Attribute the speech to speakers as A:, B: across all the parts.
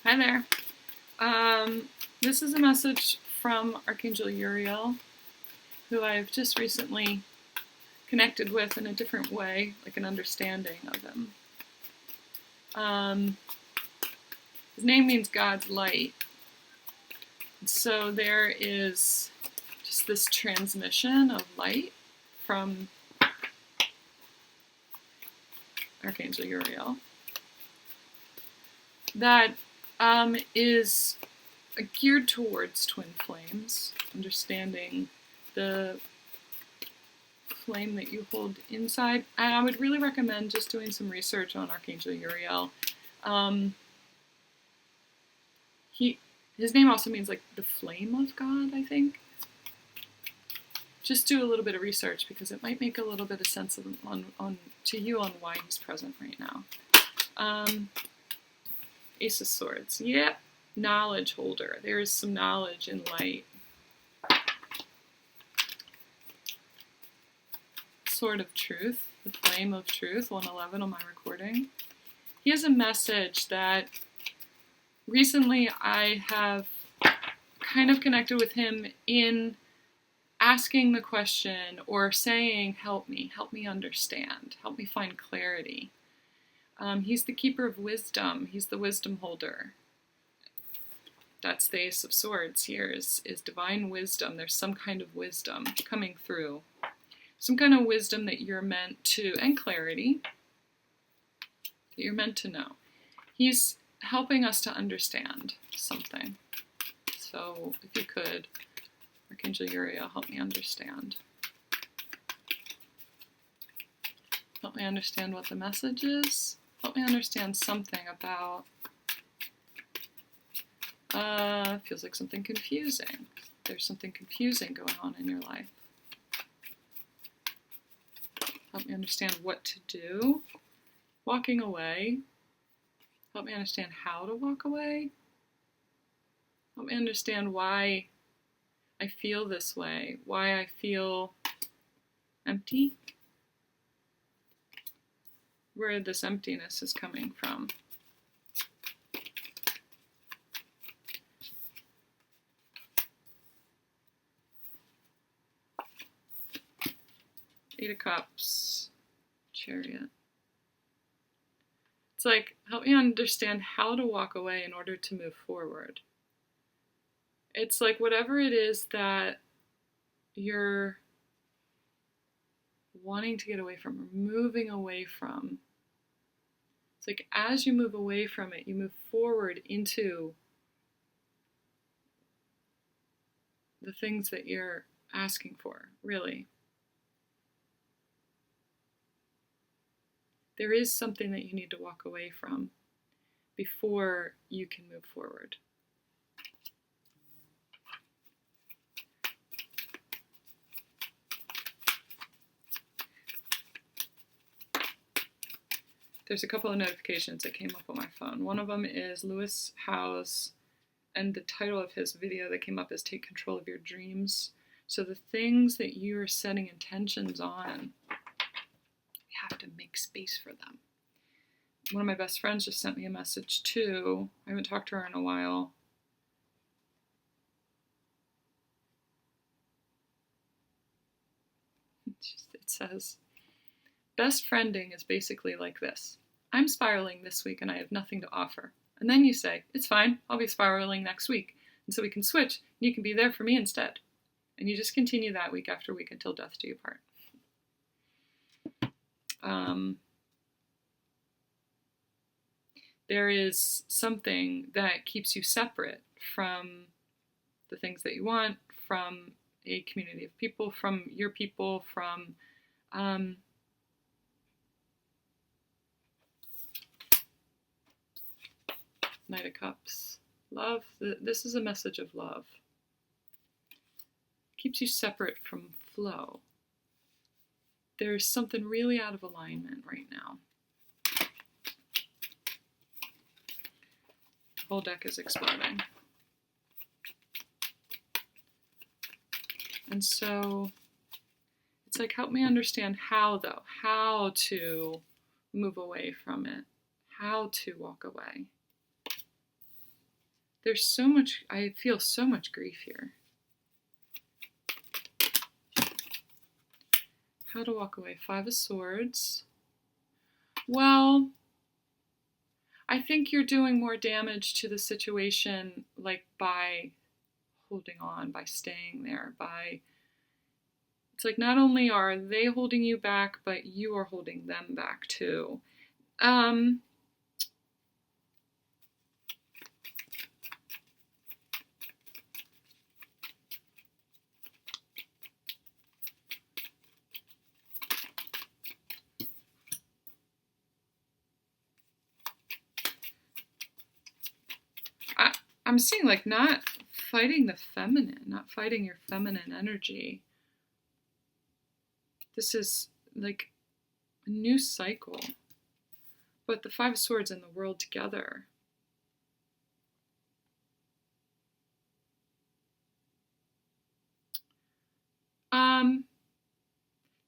A: Hi there. This is a message from Archangel Uriel, who I've just recently connected with in a different way, like an understanding of him. His name means God's light. So there is just this transmission of light from Archangel Uriel that is geared towards twin flames, understanding the flame that you hold inside. And I would really recommend just doing some research on Archangel Uriel. His name also means like the flame of God, I think. Just do a little bit of research because it might make a little bit of sense to you on why he's present right now. Ace of Swords. Yep. Knowledge holder. There is some knowledge in light. Sword of Truth. The Flame of Truth. 111 on my recording. He has a message that recently I have kind of connected with him in asking the question or saying, help me understand, help me find clarity. He's the keeper of wisdom. He's the wisdom holder. That's the Ace of Swords here, is divine wisdom. There's some kind of wisdom coming through. Some kind of wisdom that you're meant to, and clarity, that you're meant to know. He's helping us to understand something. So if you could, Archangel Uriel, help me understand. Help me understand what the message is. Help me understand something about, feels like something confusing. There's something confusing going on in your life. Help me understand what to do. Walking away. Help me understand how to walk away. Help me understand why I feel this way, why I feel empty, where this emptiness is coming from. Eight of Cups, Chariot. It's like, help me understand how to walk away in order to move forward. It's like whatever it is that you're wanting to get away from or moving away from. It's like as you move away from it, you move forward into the things that you're asking for, really. There is something that you need to walk away from before you can move forward. There's a couple of notifications that came up on my phone. One of them is Lewis Howes, and the title of his video that came up is Take Control of Your Dreams. So the things that you're setting intentions on, you have to make space for them. One of my best friends just sent me a message too. I haven't talked to her in a while. It says, best friending is basically like this. I'm spiraling this week and I have nothing to offer. And then you say, it's fine, I'll be spiraling next week. And so we can switch, and you can be there for me instead. And you just continue that week after week until death do you part. There is something that keeps you separate from the things that you want, from a community of people, from your people, from Knight of Cups. Love. This is a message of love. Keeps you separate from flow. There's something really out of alignment right now. The whole deck is exploding. And so it's like, help me understand how, though. How to move away from it. How to walk away. There's so much, I feel so much grief here. How to walk away. 5 of Swords. Well, I think you're doing more damage to the situation, like by holding on, by staying there, by... It's like not only are they holding you back, but you are holding them back too. I'm seeing like not fighting the feminine, not fighting your feminine energy. This is like a new cycle. But the 5 of Swords and the World together.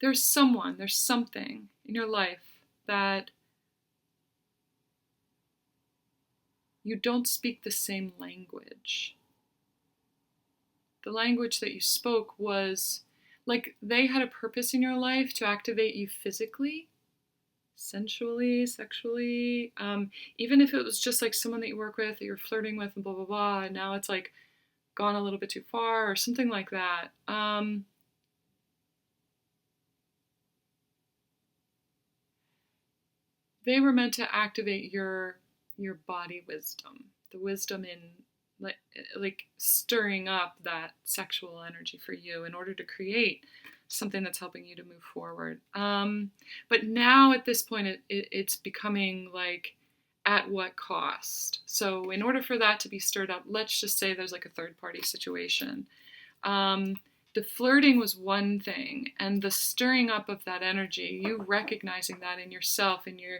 A: There's something in your life that you don't speak the same language. The language that you spoke was like they had a purpose in your life to activate you physically, sensually, sexually, even if it was just like someone that you work with, that you're flirting with, and blah, blah, blah, and now it's like gone a little bit too far or something like that. They were meant to activate your body wisdom, the wisdom in like stirring up that sexual energy for you in order to create something that's helping you to move forward. But now at this point, it's becoming like, at what cost? So in order for that to be stirred up, let's just say there's like a third party situation. The flirting was one thing, and the stirring up of that energy, you recognizing that in yourself, in your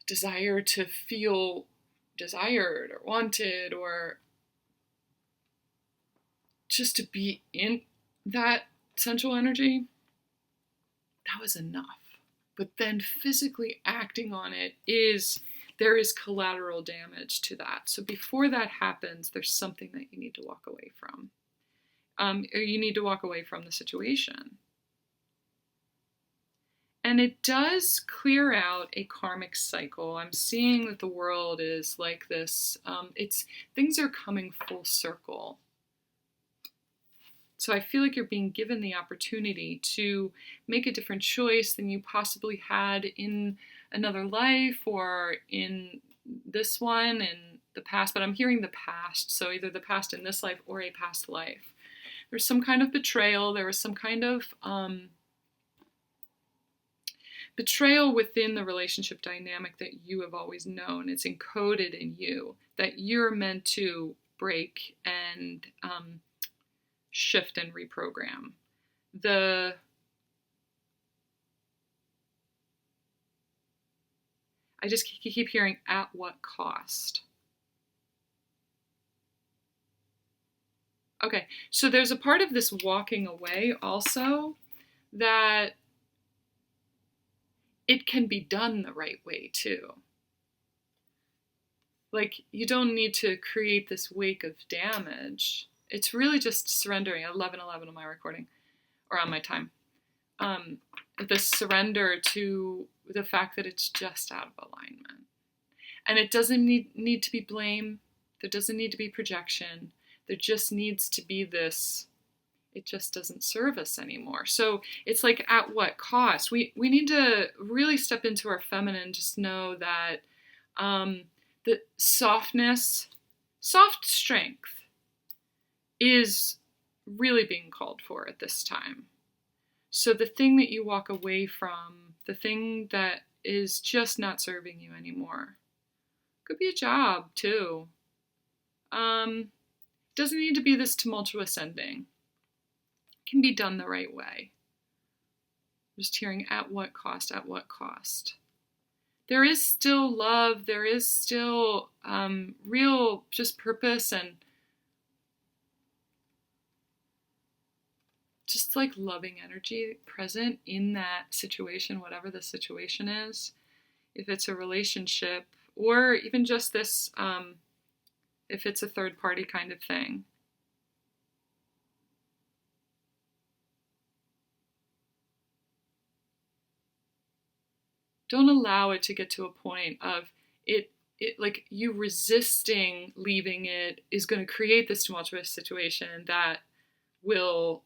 A: desire to feel desired or wanted, or just to be in that sensual energy, that was enough. But then physically acting on it there is collateral damage to that. So before that happens, there's something that you need to walk away from. Or you need to walk away from the situation. And it does clear out a karmic cycle. I'm seeing that the world is like this. Things are coming full circle. So I feel like you're being given the opportunity to make a different choice than you possibly had in another life or in this one in the past. But I'm hearing the past. So either the past in this life or a past life. There's some kind of betrayal. There was some kind of betrayal within the relationship dynamic that you have always known. It's encoded in you that you're meant to break and shift and reprogram. I just keep hearing, at what cost? Okay, so there's a part of this walking away also that it can be done the right way too. Like, you don't need to create this wake of damage. It's really just surrendering. 11:11 on my recording, or on my time. The surrender to the fact that it's just out of alignment. And it doesn't need to be blame. There doesn't need to be projection. There just needs to be this, it just doesn't serve us anymore. So it's like, at what cost? We need to really step into our feminine, just know that the softness, soft strength is really being called for at this time. So the thing that you walk away from, the thing that is just not serving you anymore, could be a job too. Doesn't need to be this tumultuous ending. It can be done the right way. Just hearing, at what cost, at what cost. There is still love, there is still real just purpose and just like loving energy present in that situation, whatever the situation is. If it's a relationship or even just this if it's a third party kind of thing. Don't allow it to get to a point of it like you resisting leaving it is going to create this tumultuous situation that will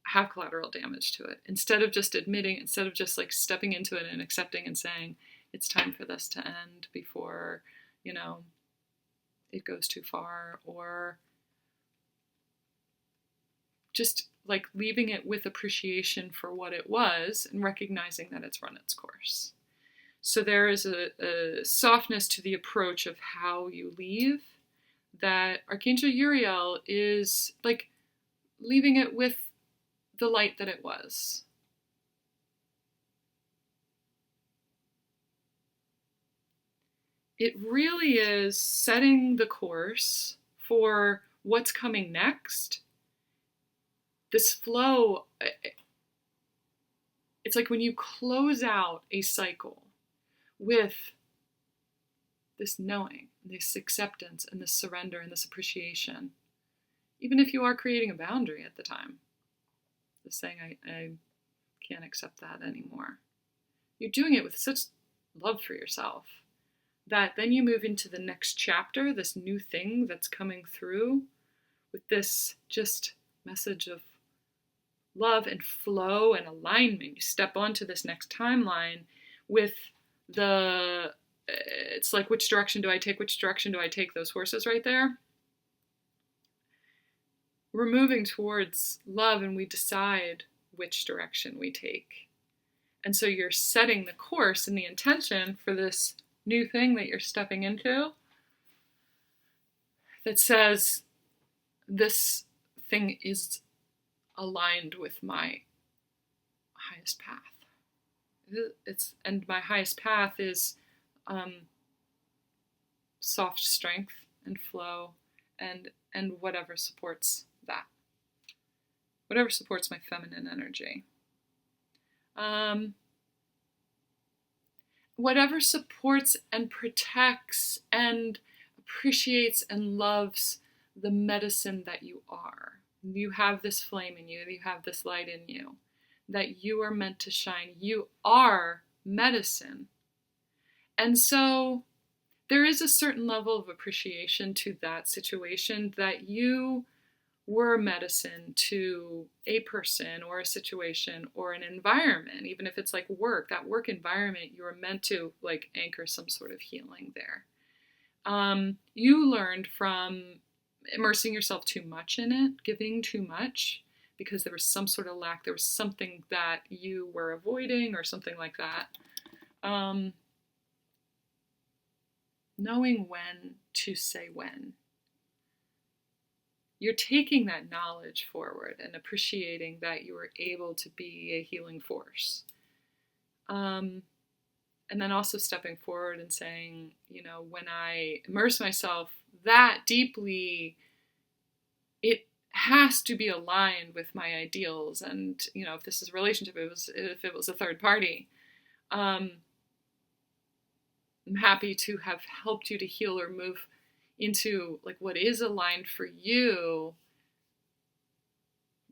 A: have collateral damage to it. Instead of just admitting, instead of just like stepping into it and accepting and saying, it's time for this to end before, it goes too far, or just like leaving it with appreciation for what it was and recognizing that it's run its course. So there is a softness to the approach of how you leave that Archangel Uriel is like leaving it with the light that it was. It really is setting the course for what's coming next. This flow, it's like when you close out a cycle with this knowing, this acceptance, and this surrender, and this appreciation, even if you are creating a boundary at the time, just saying, I can't accept that anymore. You're doing it with such love for yourself that then you move into the next chapter, this new thing that's coming through with this just message of love and flow and alignment. You step onto this next timeline with it's like, which direction do I take? Which direction do I take? Those horses right there. We're moving towards love and we decide which direction we take. And so you're setting the course and the intention for this new thing that you're stepping into that says, this thing is aligned with my highest path. And my highest path is soft strength and flow and whatever supports that. Whatever supports my feminine energy. Whatever supports and protects and appreciates and loves the medicine that you are. You have this flame in you, you have this light in you, that you are meant to shine. You are medicine. And so there is a certain level of appreciation to that situation, that you were medicine to a person or a situation or an environment. Even if it's like work, that work environment, you were meant to like anchor some sort of healing there. You learned from immersing yourself too much in it, giving too much, because there was some sort of lack, there was something that you were avoiding or something like that. Knowing when to say when. You're taking that knowledge forward and appreciating that you were able to be a healing force. And then also stepping forward and saying, when I immerse myself that deeply, it has to be aligned with my ideals. And, if this is a relationship, if it was a third party, I'm happy to have helped you to heal or move into like what is aligned for you.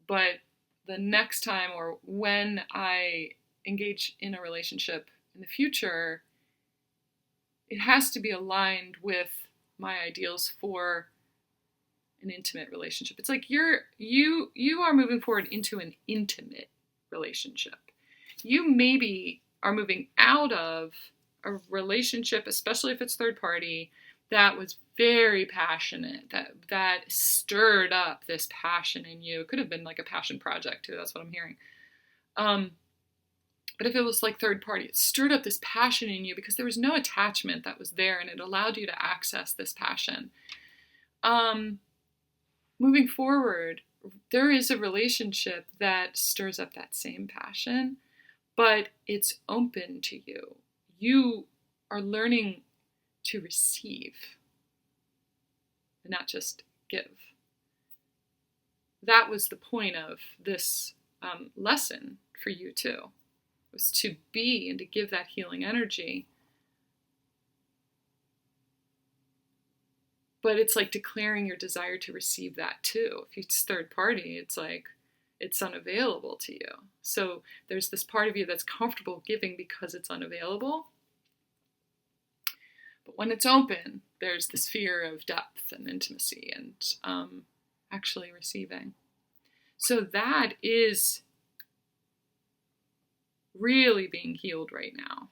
A: But the next time or when I engage in a relationship in the future, it has to be aligned with my ideals for an intimate relationship. It's like you are moving forward into an intimate relationship. You maybe are moving out of a relationship, especially if it's third party, that was very passionate, that stirred up this passion in you. It could have been like a passion project too, that's what I'm hearing. But if it was like third party, it stirred up this passion in you because there was no attachment that was there, and it allowed you to access this passion. Moving forward, there is a relationship that stirs up that same passion, but it's open to you. You are learning to receive and not just give. That was the point of this lesson for you too, was to be and to give that healing energy. but it's like declaring your desire to receive that too. If it's third party, it's like it's unavailable to you. So there's this part of you that's comfortable giving because it's unavailable. But when it's open, there's this fear of depth and intimacy and actually receiving. So that is really being healed right now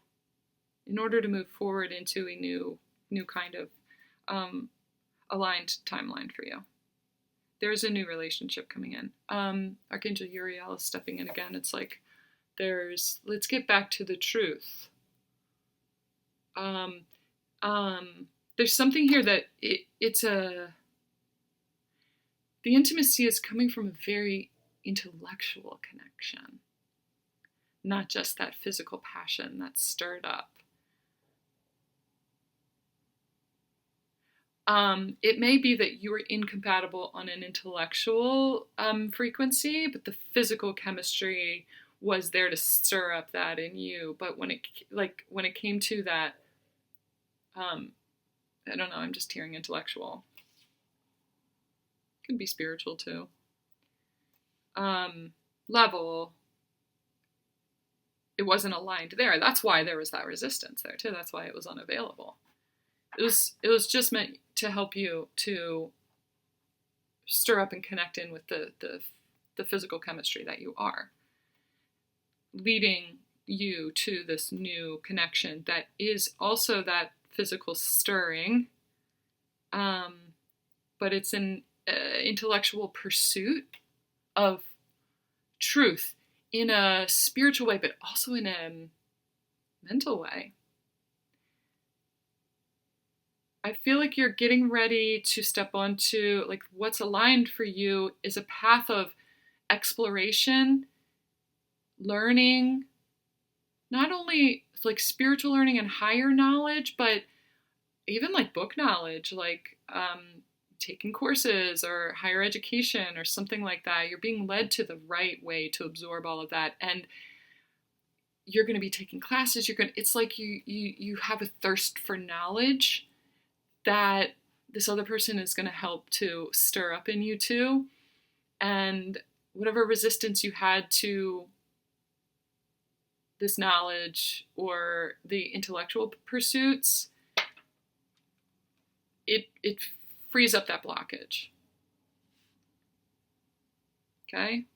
A: in order to move forward into a new kind of aligned timeline for you. There's a new relationship coming in. Archangel Uriel is stepping in again. It's like let's get back to the truth. There's something here that the intimacy is coming from a very intellectual connection, not just that physical passion that's stirred up. It may be that you are incompatible on an intellectual frequency, but the physical chemistry was there to stir up that in you. But when it came to that, I don't know, I'm just hearing intellectual. Could be spiritual too. Level, it wasn't aligned there. That's why there was that resistance there too. That's why it was unavailable. It was just meant to help you to stir up and connect in with the physical chemistry that you are, leading you to this new connection that is also that physical stirring, but it's an intellectual pursuit of truth in a spiritual way, but also in a mental way. I feel like you're getting ready to step onto, like, what's aligned for you is a path of exploration, learning, not only like spiritual learning and higher knowledge, but even like book knowledge, like taking courses or higher education or something like that. You're being led to the right way to absorb all of that. And you're going to be taking classes. It's like you have a thirst for knowledge that this other person is going to help to stir up in you too. And whatever resistance you had to this knowledge or the intellectual pursuits, it frees up that blockage. Okay?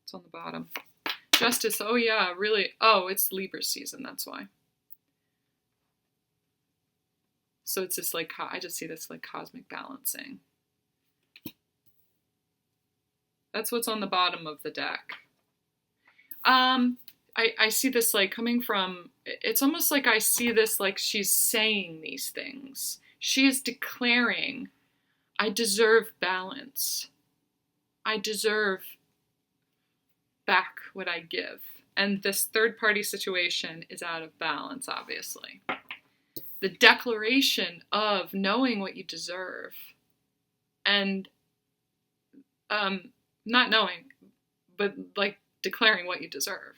A: It's on the bottom. Justice, oh yeah, really. Oh, it's Libra season, that's why. So it's just like, I just see this like cosmic balancing. That's what's on the bottom of the deck. I see this like coming from, it's almost like I see this like she's saying these things. She is declaring, I deserve balance. I deserve back what I give. And this third party situation is out of balance, obviously. The declaration of knowing what you deserve and not knowing, but like declaring what you deserve,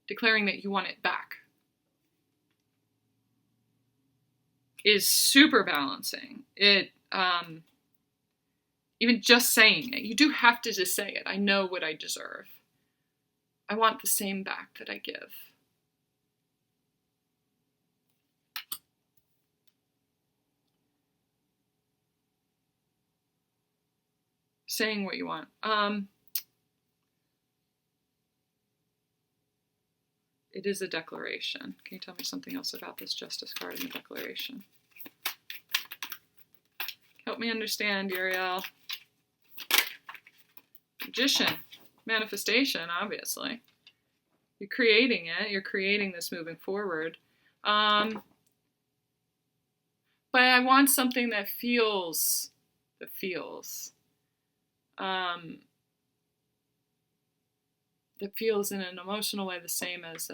A: declaring that you want it back is super balancing. It, even just saying it, you do have to just say it. I know what I deserve. I want the same back that I give. Saying what you want. It is a declaration. Can you tell me something else about this Justice card in the declaration? Help me understand, Uriel. Magician. Manifestation, obviously. You're creating it. You're creating this moving forward. But I want something that feels. That feels in an emotional way the same as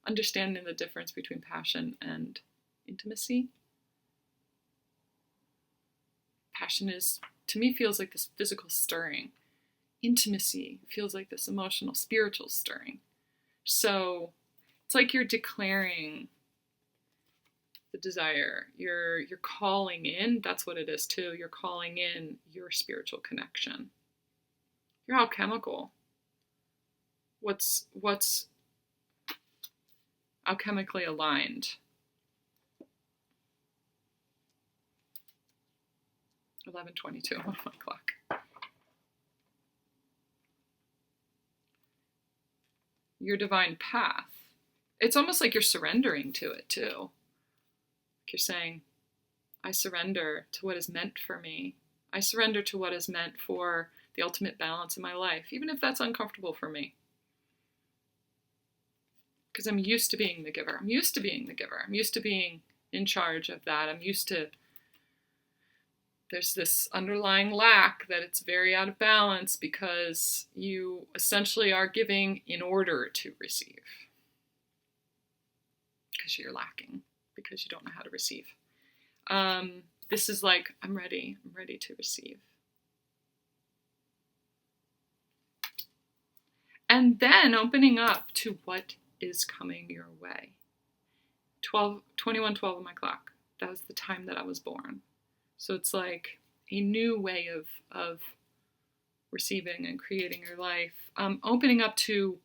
A: understanding the difference between passion and intimacy. Passion is, to me, feels like this physical stirring. Intimacy feels like this emotional, spiritual stirring. So it's like you're declaring the desire. You're calling in. That's what it is too. You're calling in your spiritual connection. You're alchemical. What's alchemically aligned? 11:22 on my clock. Your divine path. It's almost like you're surrendering to it too. Like you're saying, I surrender to what is meant for me. I surrender to what is meant for the ultimate balance in my life, even if that's uncomfortable for me. Because I'm used to being the giver. I'm used to being the giver. I'm used to being in charge of that. I'm used to, there's this underlying lack that it's very out of balance because you essentially are giving in order to receive. Because you're lacking, because you don't know how to receive. This is like, I'm ready to receive. And then opening up to what is coming your way. 21:12 on my clock. That was the time that I was born. So it's like a new way of receiving and creating your life. Opening up to,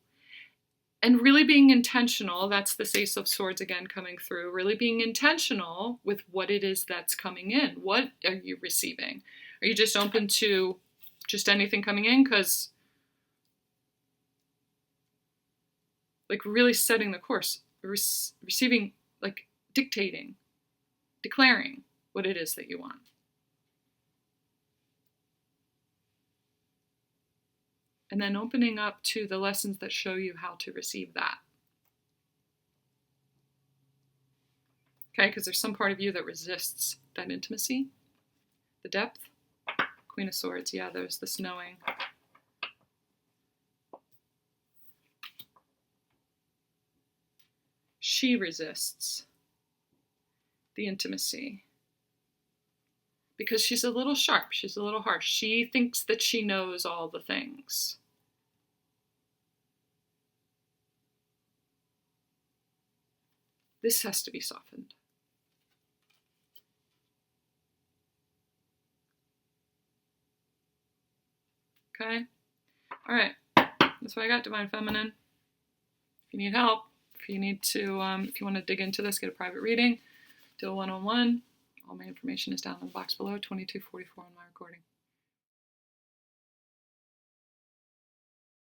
A: and really being intentional. That's the Ace of Swords again coming through. Really being intentional with what it is that's coming in. What are you receiving? Are you just open to just anything coming in? Because like really setting the course, receiving, like dictating, declaring what it is that you want. And then opening up to the lessons that show you how to receive that. Okay, because there's some part of you that resists that intimacy, the depth. Queen of Swords, yeah, there's this knowing. She resists the intimacy because she's a little sharp, she's a little harsh. She thinks that she knows all the things. This has to be softened. Okay? All right. That's what I got, Divine Feminine. If you need help, if you need to, if you want to dig into this, get a private reading, do a one-on-one. All my information is down in the box below, 2244 on my recording.